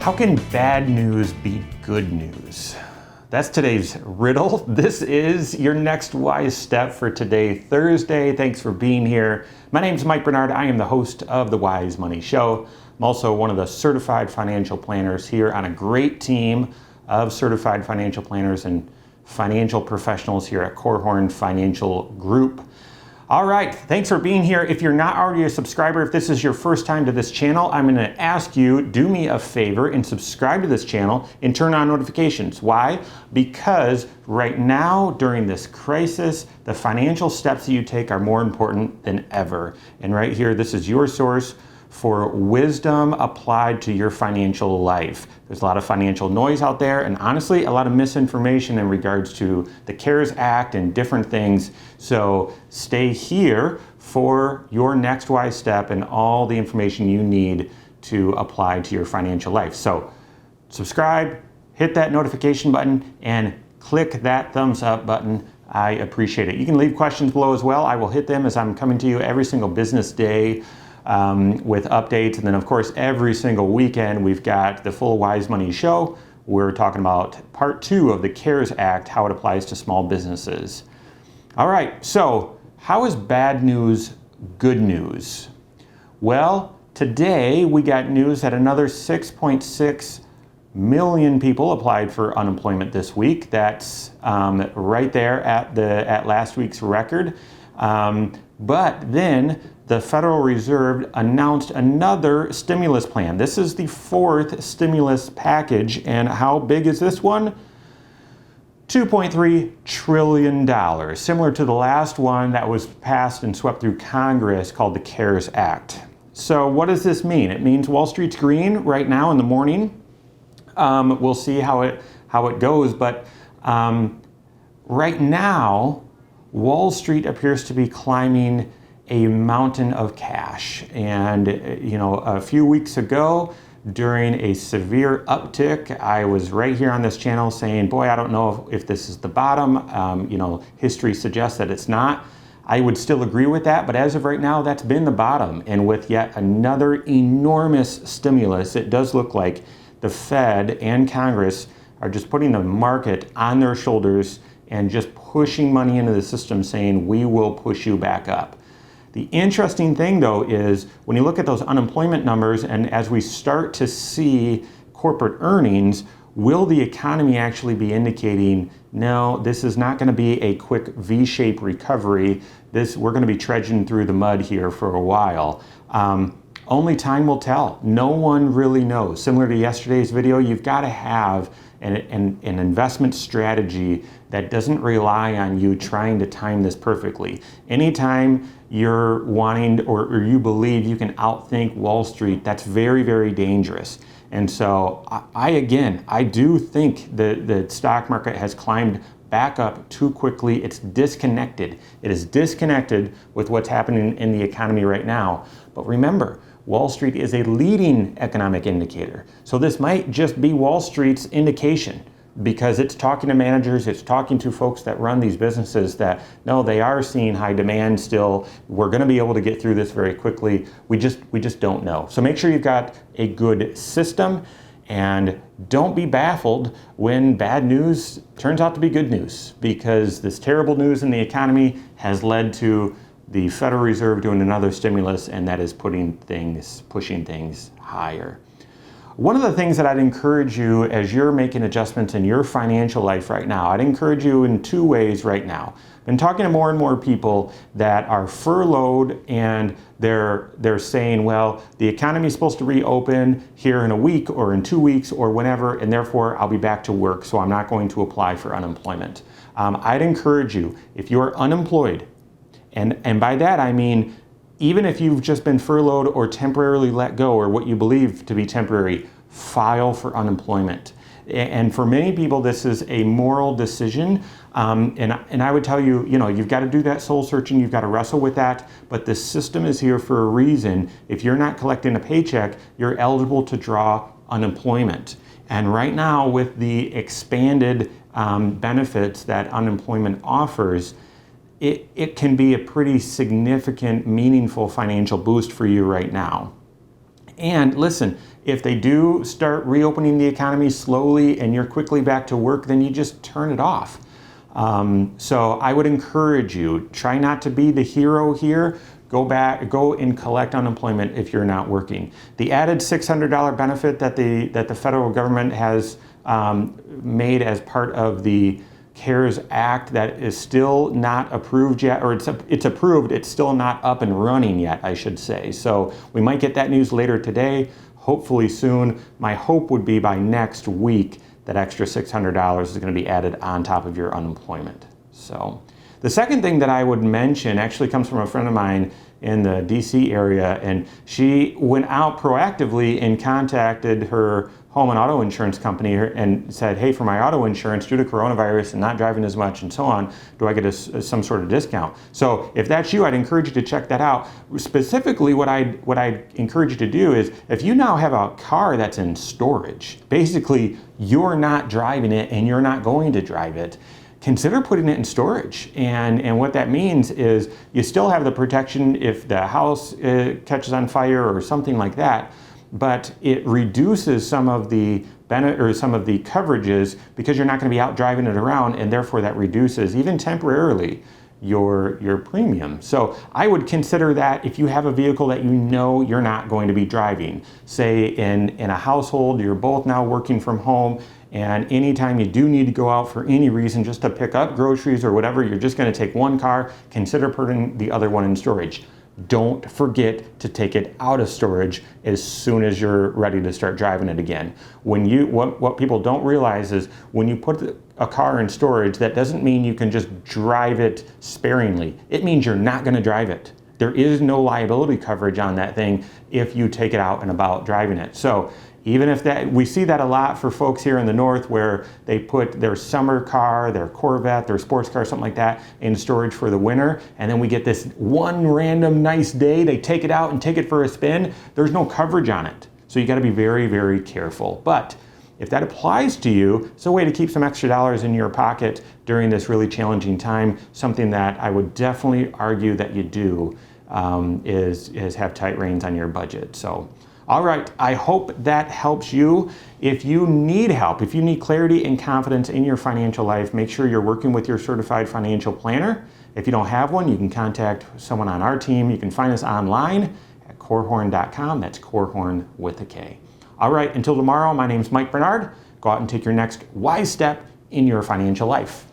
How can bad news be good news? That's today's riddle. This is your next wise step for today, Thursday. Thanks for being here. My name is Mike Bernard. I am the host of the Wise Money Show. I'm also one of the certified financial planners here on a great team of certified financial planners and financial professionals here at Korhorn Financial Group. All right, thanks for being here. If you're not already a subscriber, if this is your first time to this channel, I'm going to ask you, do me a favor and subscribe to this channel and turn on notifications. Why? Because right now, during this crisis, the financial steps that you take are more important than ever. And right here, this is your source for wisdom applied to your financial life. There's a lot of financial noise out there, and honestly, a lot of misinformation in regards to the CARES Act and different things. So stay here for your next wise step and all the information you need to apply to your financial life. So subscribe, hit that notification button, and click that thumbs up button. I appreciate it. You can leave questions below as well. I will hit them as I'm coming to you every single business day with updates. And then of course, every single weekend, we've got the full Wise Money Show. We're talking about part 2 of the CARES Act, how it applies to small businesses. All right, so how is bad news good news? Well, today we got news that another 6.6 million people applied for unemployment this week. That's right there at last week's record. But then the Federal Reserve announced another stimulus plan. This is the 4th stimulus package, and how big is this one? $2.3 trillion, similar to the last one that was passed and swept through Congress called the CARES Act. So what does this mean? It means Wall Street's green right now in the morning. We'll see how it goes, but right now, Wall Street appears to be climbing a mountain of cash. And, a few weeks ago, during a severe uptick, I was right here on this channel saying, boy, I don't know if this is the bottom. History suggests that it's not. I would still agree with that, but as of right now, that's been the bottom. And with yet another enormous stimulus, it does look like the Fed and Congress are just putting the market on their shoulders and just pushing money into the system, saying, we will push you back up. The interesting thing, though, is when you look at those unemployment numbers, and as we start to see corporate earnings, will the economy actually be indicating, no, this is not going to be a quick V-shaped recovery. We're going to be trudging through the mud here for a while. Only time will tell. No one really knows. Similar to yesterday's video, you've got to have an investment strategy that doesn't rely on you trying to time this perfectly. Anytime you're wanting or you believe you can outthink Wall Street, that's very, very dangerous. And so I do think the stock market has climbed back up too quickly. It's disconnected. It is disconnected with what's happening in the economy right now. But remember, Wall Street is a leading economic indicator. So this might just be Wall Street's indication, because it's talking to managers, it's talking to folks that run these businesses that, no, they are seeing high demand still. We're going to be able to get through this very quickly. We just don't know. So make sure you've got a good system, and don't be baffled when bad news turns out to be good news, because this terrible news in the economy has led to the Federal Reserve doing another stimulus, and that is pushing things higher. One of the things that I'd encourage you as you're making adjustments in your financial life right now, I'd encourage you in 2 ways right now. I've been talking to more and more people that are furloughed, and they're saying, well, the economy is supposed to reopen here in a week or in 2 weeks or whenever, and therefore I'll be back to work, so I'm not going to apply for unemployment. I'd encourage you, if you're unemployed, and by that I mean, even if you've just been furloughed or temporarily let go, or what you believe to be temporary, file for unemployment. And for many people, this is a moral decision. And I would tell you, you've got to do that soul searching. You've got to wrestle with that. But the system is here for a reason. If you're not collecting a paycheck, you're eligible to draw unemployment. And right now, with the expanded benefits that unemployment offers, it can be a pretty significant, meaningful financial boost for you right now. And listen, if they do start reopening the economy slowly and you're quickly back to work, then you just turn it off. So I would encourage you, try not to be the hero here. Go and collect unemployment if you're not working. The added $600 benefit that the federal government has made as part of the CARES Act that is still not approved yet, or it's approved, it's still not up and running yet, I should say. So we might get that news later today, hopefully soon. My hope would be by next week that extra $600 is going to be added on top of your unemployment. So the second thing that I would mention actually comes from a friend of mine in the DC area, and she went out proactively and contacted her home and auto insurance company and said, hey, for my auto insurance, due to coronavirus and not driving as much and so on, do I get some sort of discount? So if that's you, I'd encourage you to check that out. Specifically, what I'd encourage you to do is, if you now have a car that's in storage, basically you're not driving it and you're not going to drive it, consider putting it in storage. And what that means is you still have the protection if the house catches on fire or something like that, but it reduces some of the some of the coverages because you're not going to be out driving it around, and therefore that reduces, even temporarily, your premium. So I would consider that if you have a vehicle that you know you're not going to be driving. Say in a household, you're both now working from home, and anytime you do need to go out for any reason, just to pick up groceries or whatever, you're just going to take one car, consider putting the other one in storage. Don't forget to take it out of storage as soon as you're ready to start driving it again. What people don't realize is when you put a car in storage, that doesn't mean you can just drive it sparingly. It means you're not going to drive it. There is no liability coverage on that thing if you take it out and about driving it. So even if we see that a lot for folks here in the north, where they put their summer car, their Corvette, their sports car, something like that, in storage for the winter, and then we get this one random nice day, they take it out and take it for a spin, there's no coverage on it. So you gotta be very, very careful. But if that applies to you, it's a way to keep some extra dollars in your pocket during this really challenging time. Something that I would definitely argue that you do is have tight reins on your budget. So, all right, I hope that helps you. If you need help, if you need clarity and confidence in your financial life, make sure you're working with your certified financial planner. If you don't have one, you can contact someone on our team. You can find us online at corehorn.com. That's Corehorn with a K. All right, until tomorrow, my name's Mike Bernard. Go out and take your next wise step in your financial life.